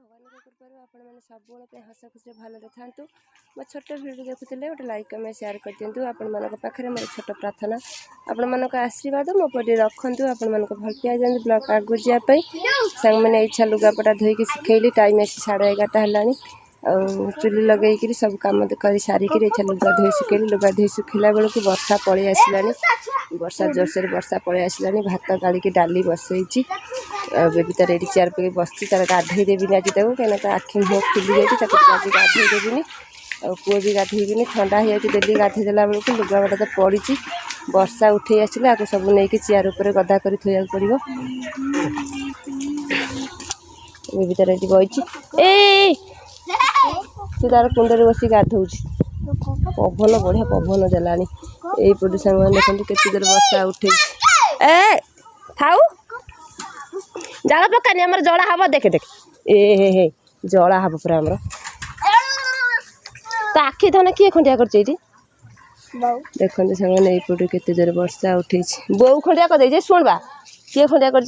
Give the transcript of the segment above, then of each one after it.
भगवान कृपा आपने सब हस खुशी भले था मो छोट भिडियो देखुले गोटे लाइक कमेंट शेयर कर दिंतु आपण पाखे मोर छोट प्रार्थना आपण मान आशीर्वाद मो पर रखु आपण भल पाई जाती ब्लॉक आगु जावाई सांग मैंने इच्छा लुगापटा धोईकी सुखेली टाइम आसी 11:30 है चुली लगे सब कम कर सारिक लुगा धोई सुखेली लुगा धोई सुखला बेलू वर्षा पलि आसला वर्षा जोरसोर वर्षा पलि आसला भात गाड़ी डाली बसई बेबी तार ये चेयर पे बस तार गाधे देवी आज कहीं आखि मुह फुली जाती आज गाधे देवी पुओ भी गाधेबी ठंडा हो डेली गाधे देला बेलू लुगापटा तो पड़ी वर्षा उठे आसला आपको सब नहीं चेयर उपर गदा कर थोड़ा पड़ो बेबी तार ये बही ए तार कुंडे बस गाधौ पवन बढ़िया पवन देला यहीपटू सांग देखते केते जोर वर्षा उठे ए थाऊ जाल पकानी आम जला हम देखे देख ए जला हम पूरा आम तो आखि धन किए खंडिया कर देखते सांग यहीपटू केते जोर वर्षा उठे बो खंडिया कर शुणवा किए खंडिया कर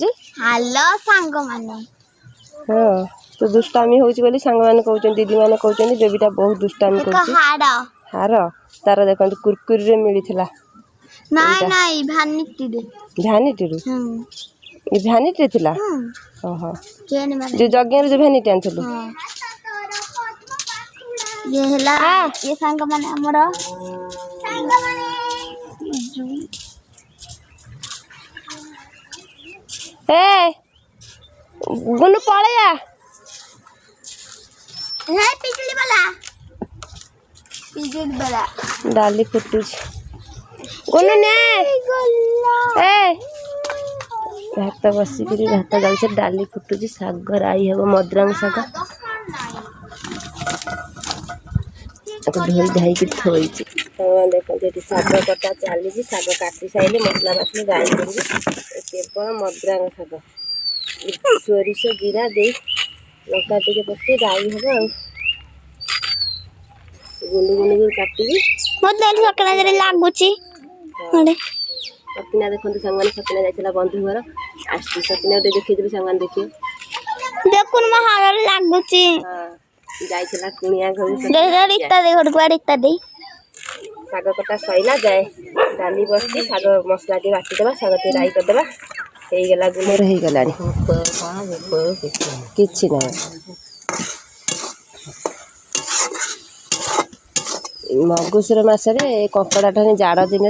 हाँ तो दुष्टामी हो सांग मैंने कहते दीदी मैंने कहते बेबीटा बहुत दुष्टामी कर हार तार देखते कुरकुरी मिलता भ्यानिटी ये भ्यानिटी थिला ओहो जो जग्ञ जो भ्यानिटी आनथलु ये हला ये सांग माने हमर ए गुनु पळया हे पिजली वाला डाली फुटुछ गुनु ने ए भात बसिक भात गाड़ी से डाली फुटुची शाग राई हम मद्रांग शाग धोई धाई थोड़ी देखते शाग कटा चली शाग काटी सारे मसला मसली गाई करी केवल मद्रांग शाग सोरिष जीरा दे लंका टे पके राई हम गुंडू गुंडू काटी लगुच सपना देखते सांग सपना जाइए बंधु घर आसती सपना गोटे देखी सांग देखिए देखुन हार लगुच जाइला कुणिया घर शाग कटा सैला जाए डाली बसती शाग मसला टे बाटिदेवा शाग टे राई करदेवा होगला गुमर होगला कि ना मगुसुर मसरे कंकड़ा ठानी जाड़ दिन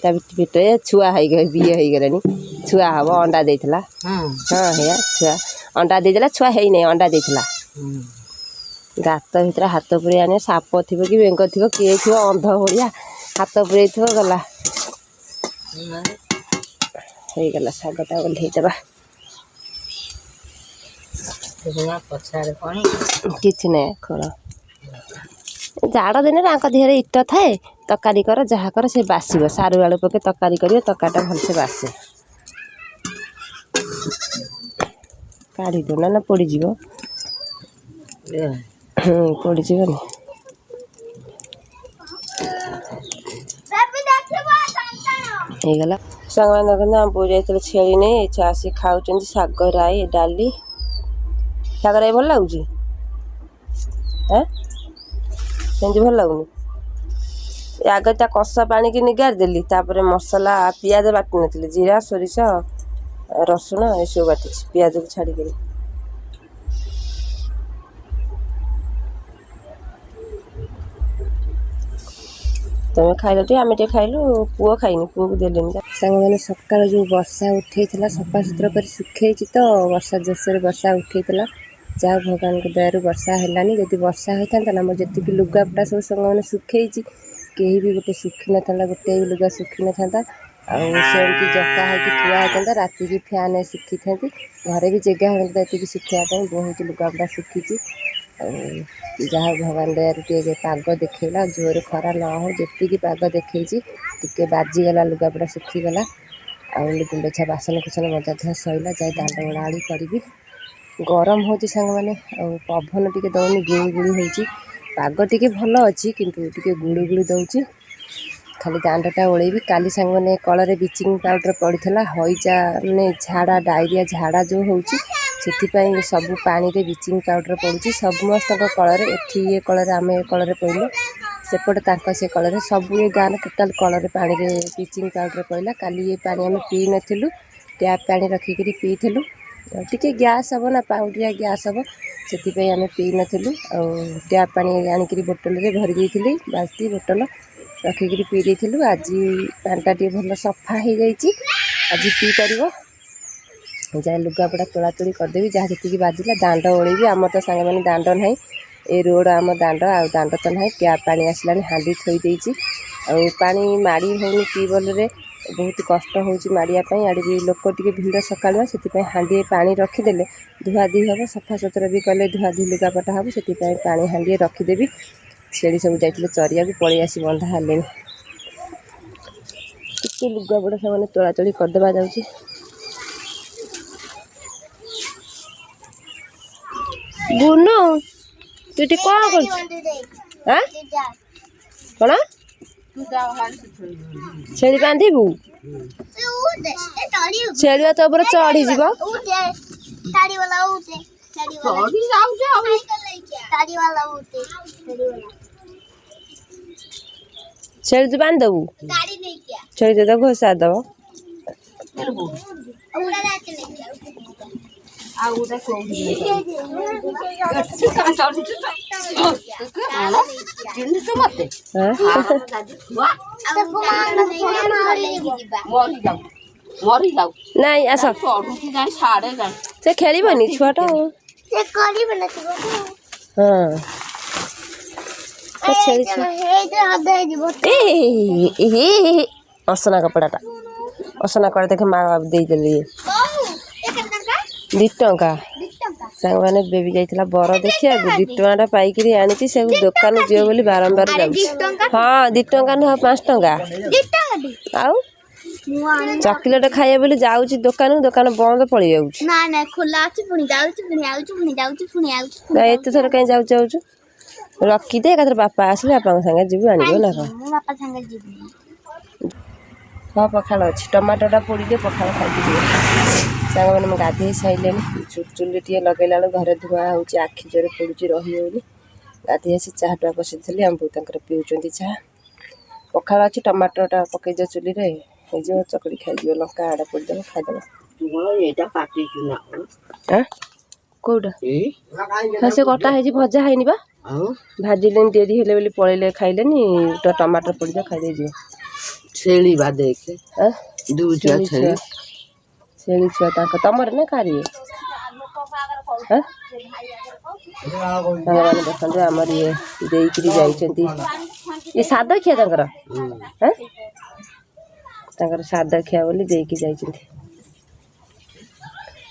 पेट छुआ बीए हो छुआ हम अंडा देला हाँ है छुआ अंडा देदेला छुआ है नहीं अंडा देला गात भर हाथ पुरे आने साप थी कि बेंग थी किए थी अंध भाया हाथ पुरे गला होगला शागटा ओल्लैदेवा कि ना खोल जाड़ दिन देहरे इट थाए तकारी कर जहाँ कर से बासिब सारू आलू पके तकारी कर तकाटा भलसे बासे काढ़ी दो ना पड़ज पड़जनी सांग मैंने आम पो जाते छेली नहीं इच्छा आसी खाऊँ शाग राई डाली शाग राई भल लगुच सेमती भल लगुनि आगे ता कषा पानी की निगार देली तापर मसला पियाज बाटी नी जीरा सोरिष रसुण ये सब बाटी पियाज को छाड़ी तुम्हें खाइल टे आम टे खाइलु पुओ खाइनी पुओ को देलेनी सांग मैंने सकाल जो वर्षा उठे सफा सुतरा कर सुखे तो वर्षा जोरसोर वर्षा उठे जहाँ भगवान को दयारू वर्षा है जब वर्षा होता ना मोर जी लुगापटा सब सांग मैंने सुखे कहीं भी गोटे सुखी ना गोटे भी लुगा सुखी ना सेमती जका है थुआ होता राति की फैन सुखी था घरे भी जगह होता ये सुखापी बहुत लुगापटा सुखी जहाँ भगवान दयारू टे पाग देखला जोर खरा न हो जी पाग देखे टे बाजीगला लुगापटा सुखीगला गुंडछा बासन कुसन मजा धुआ सैला जाए दांड ओढ़ाड़ी करी गरम हो सांग मैंने पवन टी दौनी गुड़ी हो पाग टी भल अच्छी किंतु टी गुड़ी दौर खाली दांडटा ओल्बी काली सांग मैंने कल ब्लीचिंग पाउडर पड़ा हईजा मैंने झाड़ा डायरिया झाड़ा जो हो ସେଥିପାଇଁ ସବୁ ପାଣିରେ ବ୍ଲିଚିଂ ପାଉଡ଼ର ପଡ଼ୁଛି ସମସ୍ତଙ୍କ କଳରେ। ଏଠି ଏ କଳରେ ଆମେ ଏ କଳରେ ପଇଲୁ, ସେପଟେ ତାଙ୍କ ସେ କଳରେ, ସବୁ ଏ ଗାଁରେ ଟୋଟାଲ୍ କଳରେ ପାଣିରେ ବ୍ଲିଚିଂ ପାଉଡ଼ର ପଇଲା। କାଲି ଏ ପାଣି ଆମେ ପିଇ ନଥିଲୁ, ଟ୍ୟାପ୍ ପାଣି ରଖିକିରି ପିଇଥିଲୁ। ଟିକେ ଗ୍ୟାସ୍ ହେବ ନା, ପାଉଁଡ଼ିଆ ଗ୍ୟାସ୍ ହେବ, ସେଥିପାଇଁ ଆମେ ପିଇ ନଥିଲୁ। ଆଉ ଟ୍ୟାପ୍ ପାଣି ଆଣିକିରି ବୋଟଲରେ ଭରି ଦେଇଥିଲି, ବାଲ୍ଟି ବୋଟଲ ରଖିକିରି ପିଇ ଦେଇଥିଲୁ। ଆଜି ପାଣିଟା ଟିକେ ଭଲ ସଫା ହେଇଯାଇଛି, ଆଜି ପିଇପାରିବ। ଯାହା ଲୁଗାପଟା ତୋଳାତୋଳି କରିଦେବି, ଯାହା ଯେତିକି ବାଜିଲା ଦାଣ୍ଡ ଓଳେଇବି। ଆମର ତ ସାଙ୍ଗମାନେ ଦାଣ୍ଡ ନାହିଁ, ଏ ରୋଡ଼ ଆମ ଦାଣ୍ଡ, ଆଉ ଦାଣ୍ଡ ତ ନାହିଁ। ଟ୍ୟାପ୍ ପାଣି ଆସିଲାଣି, ହାଣ୍ଡି ଥୋଇ ଦେଇଛି। ଆଉ ପାଣି ମାଡ଼ି ହେଉନି ଟ୍ୟୁବୱେଲ୍ରେ, ବହୁତ କଷ୍ଟ ହେଉଛି ମାଡ଼ିବା ପାଇଁ। ଆଡ଼େ ବି ଲୋକ ଟିକେ ଭିଡ଼ ସକାଳୁଆ, ସେଥିପାଇଁ ହାଣ୍ଡିଏ ପାଣି ରଖିଦେଲେ ଧୁଆଧୁଇ ହେବ, ସଫାସୁତୁରା ବି କଲେ ଧୁଆଧୁଇ ଲୁଗାପଟା ହେବ। ସେଥିପାଇଁ ପାଣି ହାଣ୍ଡିଏ ରଖିଦେବି। ଛେଳି ସବୁ ଯାଇଥିଲେ ଚରିବାକୁ, ପଳେଇ ଆସି ବନ୍ଧା ହେଲେଣି। ଟିକେ ଲୁଗାପଟା ସେମାନେ ତୋଳାତୋଳି କରିଦେବା ଯାଉଛି। ବୁନୁ ତୁ ଏଠି କ'ଣ କରୁଛୁ? ଆଁ କ'ଣ ଛେଳି ବାନ୍ଧିବୁ? ଛେଳି ତ ଉପରେ ଚଢ଼ିଯିବ। ଛେଳି ତୁ ବାନ୍ଧିଦେବୁ? ଛେଳି ତ ଘୋଷା ଦେବ। ନାଇଁ ଆସ, ସେ ଖେଳିବନି ଛୁଆଟା। ହଁ ଛେଳି ଅସନା କପଡ଼ାଟା, ଅସନା କପଡ଼ା ଦେଖେ ମା ଦେଇଦେଲି 2 ଟଙ୍କା। ସାଙ୍ଗମାନେ ବେବି ଯାଇଥିଲା ବର ଦେଖିବାକୁ, 2 ଟଙ୍କାଟା ପାଇକିରି ଆଣିଛି। ସେ ଦୋକାନ ଯିବ ବୋଲି ବାରମ୍ବାର ଯାଉଛି। ହଁ 2 ଟଙ୍କା ନୁହଁ, 5 ଟଙ୍କା। ଆଉ ଚକୋଲେଟ୍ ଖାଇବ ବୋଲି ଯାଉଛି ଦୋକାନକୁ, ଦୋକାନ ବନ୍ଦ, ପଳେଇ ଯାଉଛି। ଏତେ ଥର କାହିଁ ଯାଉଛୁ? ରଖିଦେ, ଏକାଥରେ ବାପା ଆସିଲେ ବାପାଙ୍କ ସାଙ୍ଗେ ଯିବୁ ଆଣିବୁ ନା କ'ଣ? ହଁ ପଖାଳ ଅଛି, ଟମାଟୋଟା ପୋଡ଼ିଲେ ପଖାଳ ଖାଇକି ଯିବ। ସାଙ୍ଗମାନେ ମୁଁ ଗାଧୋଇ ସାରିଲେଣି। ଚୁଲି ଟିକେ ଲଗେଇଲା ବେଳକୁ ଘରେ ଧୂଆଁ ହେଉଛି, ଆଖି ଜୋରେ ପୋଡ଼ୁଛି, ରହି ହେଉନି। ଗାଧୋଇ ଆସି ଚାହା ଟା ବସିଥିଲି, ଆମ ବୋଉ ତାଙ୍କର ପିଉଛନ୍ତି ଚାହା। ପଖାଳ ଅଛି, ଟମାଟୋଟା ପକେଇଦିଅ ଚୁଲିରେ, ହେଇଯିବ, ଚକଡ଼ି ଖାଇଯିବ। ଲଙ୍କା ଆଡ଼ ପୋଡ଼ିଦେବ, ଖାଇଦେବ। କୋଉଟା? ହଁ ସେ କଟା ହେଇଛି, ଭଜା ହେଇନି ବା। ଭାଜିଲେନି, ଡେରି ହେଲେ ବୋଲି ପଳେଇଲେ, ଖାଇଲେନି। ତ ଟମାଟୋ ପୋଡ଼ିଦିଅ, ଖାଇଦେଇ ଯିବ। ଛେଳି ବା ଦେଖେ, ଛେଳି ଛୁଆ ତାଙ୍କ ତମର ନା କାରି? ସାଙ୍ଗମାନେ ଦେଖନ୍ତୁ, ଆମର ଇଏ ଦେଇକିରି ଯାଇଛନ୍ତି। ଇଏ ସାଧା ଖିଆ ତାଙ୍କର, ତାଙ୍କର ସାଧା ଖିଆ ବୋଲି ଦେଇକି ଯାଇଛନ୍ତି।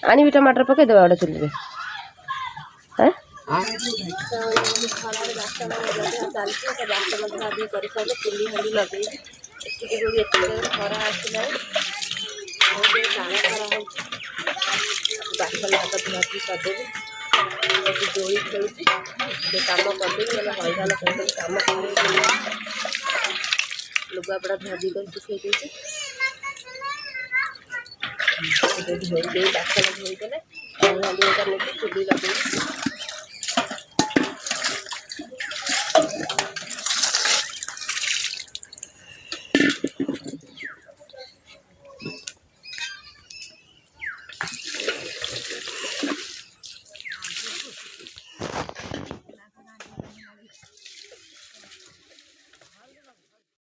ଆଣିବି ଟମାଟର ପକେଇଦେବା ଗୋଟେ ଚୁଲିରେ। ଖରା ଆସିଲାଣି, ବାସନ ହାତ ଧୁଆଧୁଇ କରିଦେବି। ଦୋଳି ଖେଳୁଛି, ସେ କାମ କରିଦେବି, ନହେଲେ ହଇରାଣ କରିଦେବି। କାମ କରିଦେବି, ଲୁଗାପଟା ଧୁଆଧୁଇ କରି ଶୁଖେଇ ଦେଇଛି। ଧୋଇ ଦେଇ ବାସନ ଧୋଇଦେଲେ, ନେଇକି ଚୁଲି ଲଗେଇବି।